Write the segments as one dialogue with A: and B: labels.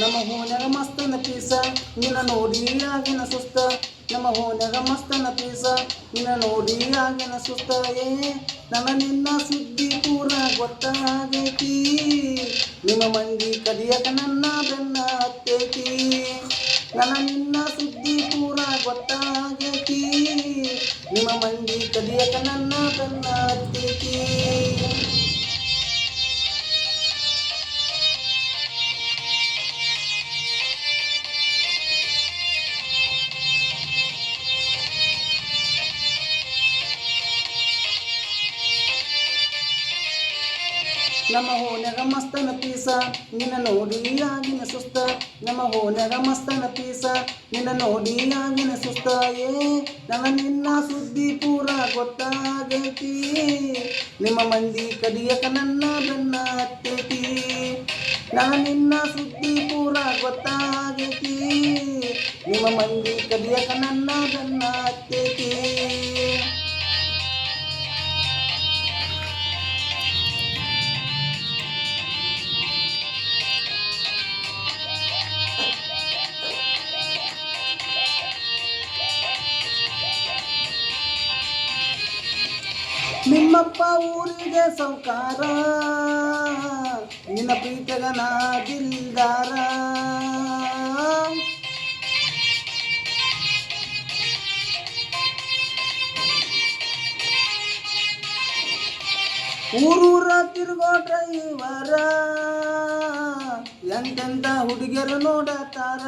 A: ನಮ್ಮ ಹೂನ್ಯಾಗ ಮಸ್ತನ ಪೀಸ ನಿನ್ನ ನೋಡಿ ಆಗಿನ ಸುಸ್ತ ನಮ್ಮ ಹೂನ್ಯಾಗ ಮಸ್ತನ ಪೀಸ ನಿನ್ನ ನೋಡಿ ಆಗಿನ ಸುಸ್ತ ನನ್ನ ನಿನ್ನ ಸುದ್ದಿ ಪೂರ ಗೊತ್ತಾಗೈತಿ ನಿಮ್ಮ ಮಂದಿ ಕದಿಯಕ ನನ್ನ ಬೆನ್ನ ಹತ್ತೈತಿ ನನ್ನ ನಿನ್ನ ಸುದ್ದಿ ಪೂರ ಗೊತ್ತಾಗೈತಿ ನಿಮ್ಮ ಮಂದಿ ಕದಿಯಕ ನನ್ನ ಬೆನ್ನ ಹತ್ತೈತಿ ನಮ್ಮ ಹೂನ್ಯಾಗ ಮಸ್ತನ ಪೀಸ ನಿನ್ನ ನೋಡಿ ಆಗಿನ ಸುಸ್ತ ನಮ್ಮ ಹೂನ್ಯಾಗ ಮಸ್ತನ ಪೀಸ ನಿನ್ನ ನೋಡಿ ಆಗಿನ ಸುಸ್ತ ನನ್ನ ನಿನ್ನ ಸುದ್ದಿ ಪೂರ ಗೊತ್ತಾಗೈತಿ ನಿಮ್ಮ ಮಂದಿ ಕದಿಯಕ ನನ್ನ ಬೆನ್ನ ಹತ್ತೈತಿ ನನ್ನ ನಿನ್ನ ಸುದ್ದಿ ಪೂರ ಗೊತ್ತಾಗೈತಿ ನಿಮ್ಮ ಮಂದಿ ಕದಿಯಕ ನನ್ನ ಬೆನ್ನ ಹತ್ತೈತಿ ನಿಮ್ಮಪ್ಪ ಊರಿಗೆ ಸೌಕಾರ ನಿನ್ನ ಪ್ರೀತಗನ ದಿಲ್ದಾರ ಊರೂರ ತಿರುಗೋ ಡ್ರೈವರ ಎಂತೆಂತ ಹುಡುಗಿಯರು ನೋಡತಾರ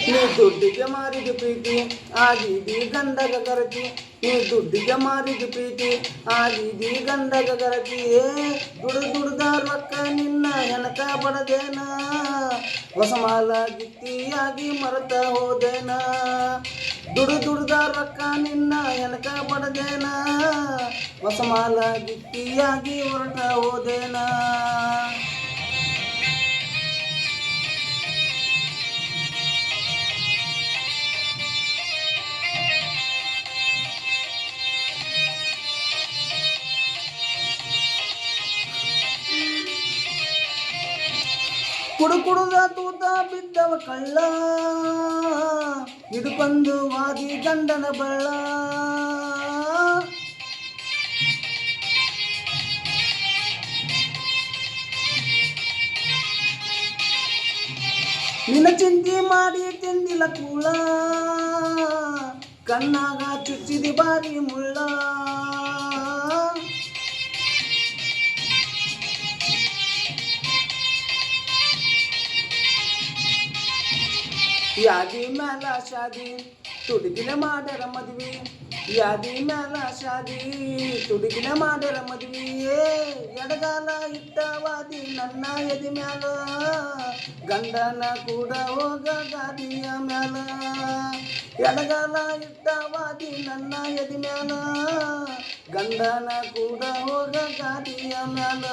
A: ನೀ ದುಡ್ಡಿಗೆ ಮಾರಿದ ಪ್ರೀತಿ ಆಗಿದಿ ಗಂಡಗ ಗರತಿ ನೀ ದುಡ್ಡಿಗೆ ಮಾರಿದ ಪ್ರೀತಿ ಆಗಿದಿ ಗಂಡಗ ಗರತಿ ದುಡ್ದ ರೊಕ್ಕ ನಿನ್ನ ಹೆನಕ ಬಡದೇನ ಹೊಸ ಮಾಲ ಗಿತ್ತಿಯಾಗಿ ಮರೆತ ಹೋದೇನ ದುಡ್ದ ರೊಕ್ಕ ನಿನ್ನ ಹೆನಕ ಬಡದೇನ ಹೊಸ ಮಾಲ ಗಿತ್ತಿಯಾಗಿ ಹೊರಟ ಹೋದೇನ ಕುಡುಕುಡುದ ತೂತ ಬಿದ್ದವ ಕಳ್ಳ ಹಿಡ್ಕೊಂಡು ವಾದಿ ಗಂಡನ ಬಳ್ಳ ನಿನ್ನ ಚಿಂತೆ ಮಾಡಿ ತಿಂದಿಲ್ಲ ಕೂಳ ಕಣ್ಣಾಗ ಚುಚ್ಚಿದಿ ಬಾರಿ ಮುಳ್ಳ ಯಾದಿ ಮ್ಯಾಲ ಶಾದಿ ತುಡುಗಿನ ಮಾಡ್ಯಾರ ಮದ್ವಿ ಯಾದಿ ಮ್ಯಾಲ ಶಾದಿ ತುಡುಗಿನ ಮಾಡ್ಯಾರ ಮದ್ವಿ ಎಡಗಾಲ ಇಟ್ಟವಾದಿ ನನ್ನ ಎದಿ ಮ್ಯಾಲ ಗಂಡನ ಕೂಡ ಹೋಗ ಗಾದಿಯ ಮ್ಯಾಲ ಎಡಗಾಲ ಇಟ್ಟವಾದಿ ನನ್ನ ಎದಿ ಮ್ಯಾಲ ಗಂಡನ ಕೂಡ ಹೋಗ ಗಾದಿಯ ಮ್ಯಾಲ